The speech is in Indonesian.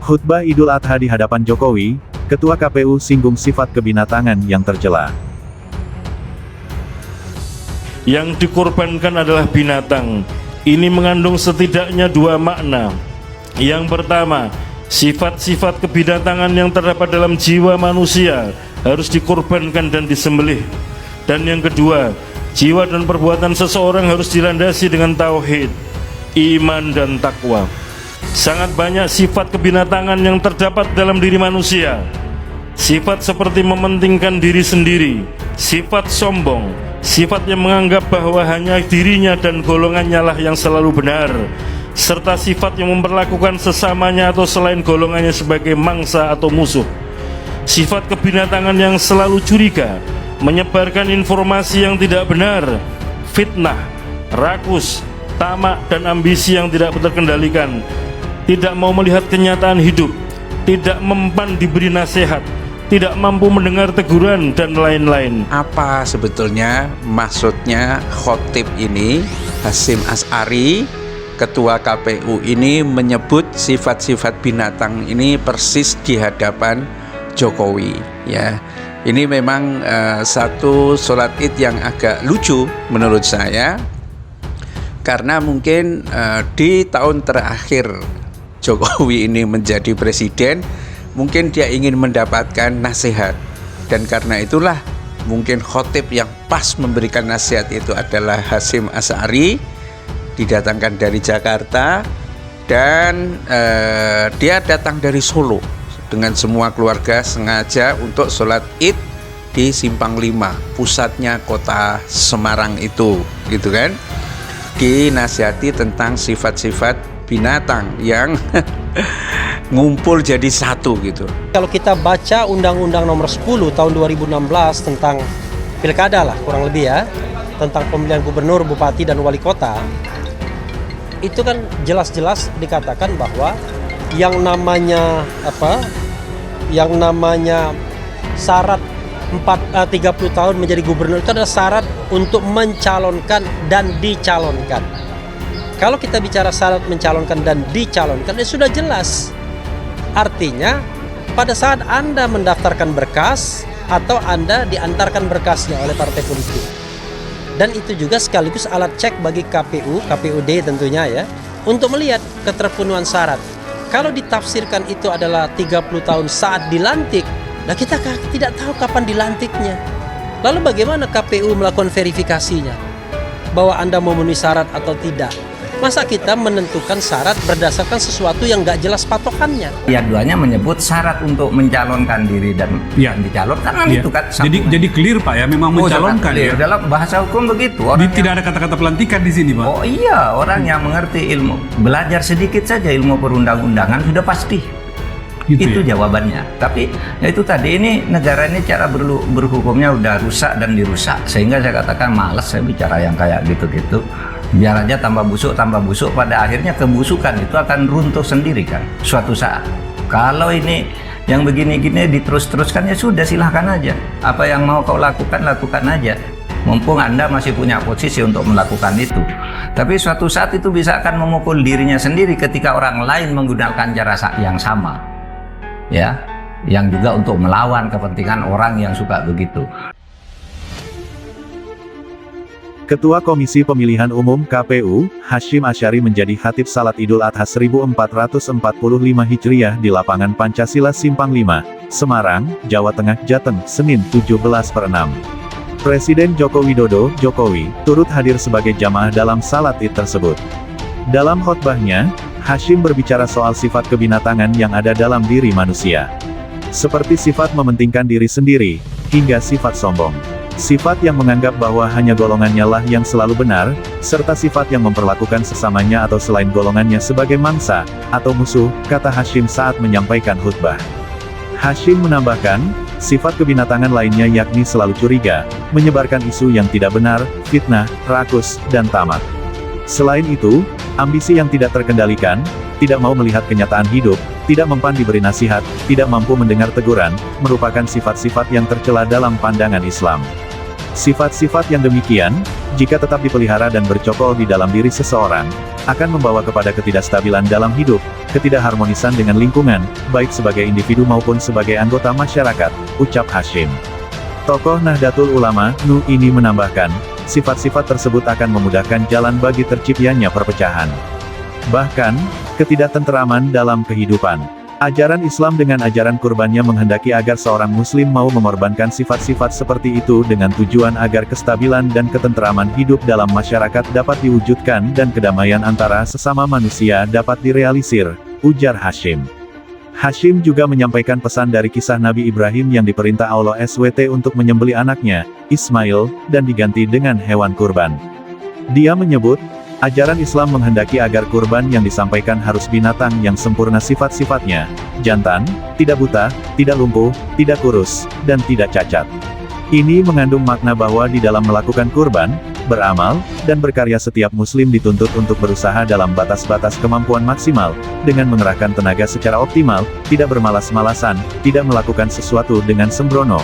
Khutbah Idul Adha di hadapan Jokowi, Ketua KPU singgung sifat kebinatangan yang tercela. Yang dikorbankan adalah binatang. Ini mengandung setidaknya dua makna. Yang pertama, sifat-sifat kebinatangan yang terdapat dalam jiwa manusia harus dikorbankan dan disembelih. Dan yang kedua, jiwa dan perbuatan seseorang harus dilandasi dengan tauhid, iman dan takwa. Sangat banyak sifat kebinatangan yang terdapat dalam diri manusia. Sifat seperti mementingkan diri sendiri, sifat sombong, sifat yang menganggap bahwa hanya dirinya dan golongannya lah yang selalu benar, serta sifat yang memperlakukan sesamanya atau selain golongannya sebagai mangsa atau musuh. Sifat kebinatangan yang selalu curiga, menyebarkan informasi yang tidak benar, fitnah, rakus, tamak dan ambisi yang tidak terkendalikan, tidak mau melihat kenyataan hidup, tidak mempan diberi nasihat, tidak mampu mendengar teguran dan lain-lain. Apa sebetulnya maksudnya khotib ini, Hasyim Asy'ari, Ketua KPU ini menyebut sifat-sifat binatang ini persis di hadapan Jokowi, ya. Ini memang satu sholat id yang agak lucu menurut saya, karena mungkin di tahun terakhir Jokowi ini menjadi presiden, mungkin dia ingin mendapatkan nasihat, dan karena itulah mungkin khotib yang pas memberikan nasihat itu adalah Hasyim Asy'ari, didatangkan dari Jakarta, dan dia datang dari Solo dengan semua keluarga sengaja untuk sholat id di Simpang 5, pusatnya kota Semarang itu, gitu kan. Dinasihati tentang sifat-sifat binatang yang ngumpul jadi satu gitu. Kalau kita baca Undang-Undang Nomor 10 Tahun 2016 tentang pilkada lah kurang lebih ya, tentang pemilihan gubernur, bupati dan wali kota, itu kan jelas-jelas dikatakan bahwa yang namanya syarat 30 tahun menjadi gubernur itu adalah syarat untuk mencalonkan dan dicalonkan. Kalau kita bicara syarat mencalonkan dan dicalonkan, ya sudah jelas. Artinya pada saat Anda mendaftarkan berkas atau Anda diantarkan berkasnya oleh partai politik. Dan itu juga sekaligus alat cek bagi KPUD tentunya ya, untuk melihat keterpenuhan syarat. Kalau ditafsirkan itu adalah 30 tahun saat dilantik, nah kita tidak tahu kapan dilantiknya. Lalu bagaimana KPU melakukan verifikasinya bahwa Anda memenuhi syarat atau tidak? Masa kita menentukan syarat berdasarkan sesuatu yang nggak jelas patokannya? Ya, duanya menyebut syarat untuk mencalonkan diri dan dicalonkan itu kan. Jadi clear Pak ya, memang mencalonkan ya. Dalam bahasa hukum begitu. Tidak ada kata-kata pelantikan di sini Pak. Oh iya, orang yang mengerti ilmu, belajar sedikit saja ilmu perundang-undangan sudah pasti. Itu ya jawabannya. Tapi ya itu tadi, ini negara ini cara berhukumnya udah rusak dan dirusak, sehingga saya katakan malas saya bicara yang kayak gitu-gitu. Biar aja tambah busuk, pada akhirnya kebusukan itu akan runtuh sendiri kan suatu saat. Kalau ini yang begini-gini diterus-teruskan, ya sudah silahkan aja. Apa yang mau kau lakukan aja. Mumpung Anda masih punya posisi untuk melakukan itu. Tapi suatu saat itu bisa akan memukul dirinya sendiri ketika orang lain menggunakan cara yang sama. Ya, yang juga untuk melawan kepentingan orang yang suka begitu. Ketua Komisi Pemilihan Umum KPU, Hasyim Asy'ari menjadi khatib salat Idul Adha 1445 Hijriah di lapangan Pancasila Simpang 5, Semarang, Jawa Tengah, Jateng, Senin 17/6. Presiden Joko Widodo, Jokowi, turut hadir sebagai jamaah dalam salat Id tersebut. Dalam khotbahnya, Hasyim berbicara soal sifat kebinatangan yang ada dalam diri manusia. Seperti sifat mementingkan diri sendiri, hingga sifat sombong. Sifat yang menganggap bahwa hanya golongannya lah yang selalu benar, serta sifat yang memperlakukan sesamanya atau selain golongannya sebagai mangsa, atau musuh, kata Hasyim saat menyampaikan khutbah. Hasyim menambahkan, sifat kebinatangan lainnya yakni selalu curiga, menyebarkan isu yang tidak benar, fitnah, rakus, dan tamak. Selain itu, ambisi yang tidak terkendalikan, tidak mau melihat kenyataan hidup, tidak mempan diberi nasihat, tidak mampu mendengar teguran, merupakan sifat-sifat yang tercela dalam pandangan Islam. Sifat-sifat yang demikian, jika tetap dipelihara dan bercokol di dalam diri seseorang, akan membawa kepada ketidakstabilan dalam hidup, ketidakharmonisan dengan lingkungan, baik sebagai individu maupun sebagai anggota masyarakat, ucap Hasyim. Tokoh Nahdlatul Ulama, NU ini menambahkan, sifat-sifat tersebut akan memudahkan jalan bagi terciptanya perpecahan. Bahkan, ketidaktentraman dalam kehidupan. Ajaran Islam dengan ajaran kurbannya menghendaki agar seorang muslim mau mengorbankan sifat-sifat seperti itu dengan tujuan agar kestabilan dan ketentraman hidup dalam masyarakat dapat diwujudkan dan kedamaian antara sesama manusia dapat direalisir, ujar Hasyim. Hasyim juga menyampaikan pesan dari kisah Nabi Ibrahim yang diperintah Allah SWT untuk menyembelih anaknya, Ismail, dan diganti dengan hewan kurban. Dia menyebut, ajaran Islam menghendaki agar kurban yang disampaikan harus binatang yang sempurna sifat-sifatnya, jantan, tidak buta, tidak lumpuh, tidak kurus, dan tidak cacat. Ini mengandung makna bahwa di dalam melakukan kurban, beramal, dan berkarya setiap muslim dituntut untuk berusaha dalam batas-batas kemampuan maksimal, dengan mengerahkan tenaga secara optimal, tidak bermalas-malasan, tidak melakukan sesuatu dengan sembrono,